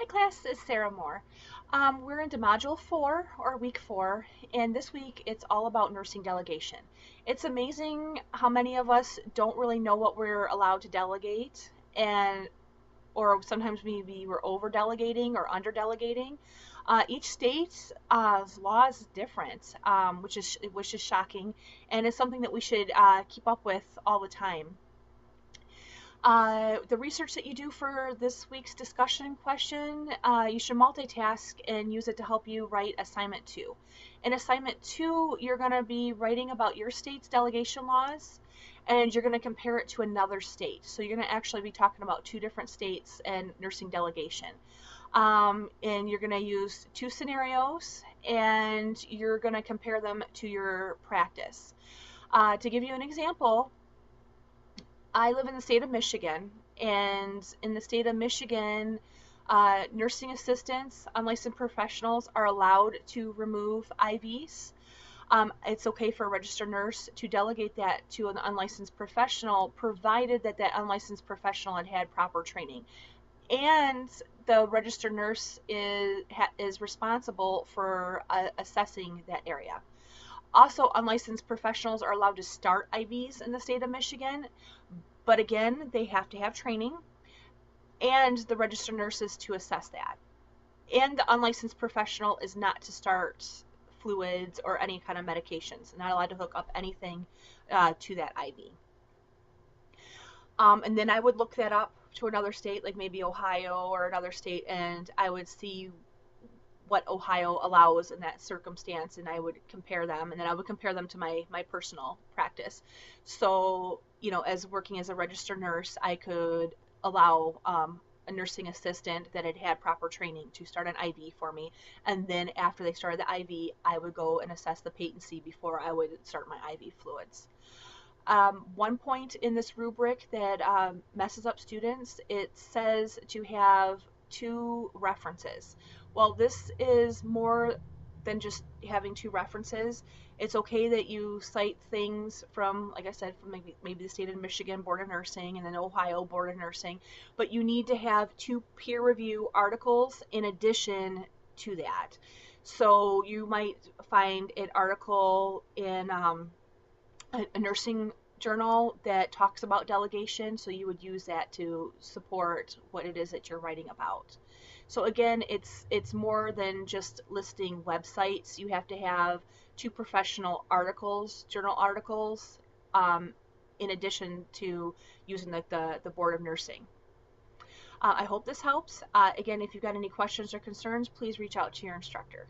Hi class, it's Sarah Moore. We're into Module 4 or Week 4, and this week it's all about nursing delegation. It's amazing how many of us don't really know what we're allowed to delegate, and or sometimes maybe we're over delegating or under delegating. Each state's law is different, which is shocking, and it's something that we should keep up with all the time. The research that you do for this week's discussion question, you should multitask and use it to help you write assignment 2. In assignment 2, you're going to be writing about your state's delegation laws, and you're going to compare it to another state. So you're going to actually be talking about two different states and nursing delegation. And you're going to use two scenarios, and you're going to compare them to your practice. To give you an example, I live in the state of Michigan, and in the state of Michigan, nursing assistants, unlicensed professionals are allowed to remove IVs. It's okay for a registered nurse to delegate that to an unlicensed professional, provided that that unlicensed professional had proper training. And the registered nurse is responsible for assessing that area. Also, unlicensed professionals are allowed to start IVs in the state of Michigan, but again, they have to have training and the registered nurses to assess that. And the unlicensed professional is not to start fluids or any kind of medications, not allowed to hook up anything to that IV. And then I would look that up to another state, like maybe Ohio or another state, and I would see what Ohio allows in that circumstance, and I would compare them, and then I would compare them to my personal practice. So, as working as a registered nurse, I could allow a nursing assistant that had had proper training to start an IV for me, and then after they started the IV, I would go and assess the patency before I would start my IV fluids. One point in this rubric that messes up students, it says to have two references. Well, this is more than just having two references. It's okay that you cite things from, like I said, from maybe the state of Michigan Board of Nursing and then Ohio Board of Nursing, but you need to have two peer review articles in addition to that. So you might find an article in a nursing journal that talks about delegation, so you would use that to support what it is that you're writing about. So again, it's more than just listing websites. You have to have two professional articles, journal articles, in addition to using the Board of Nursing. I hope this helps. Again, if you've got any questions or concerns, please reach out to your instructor.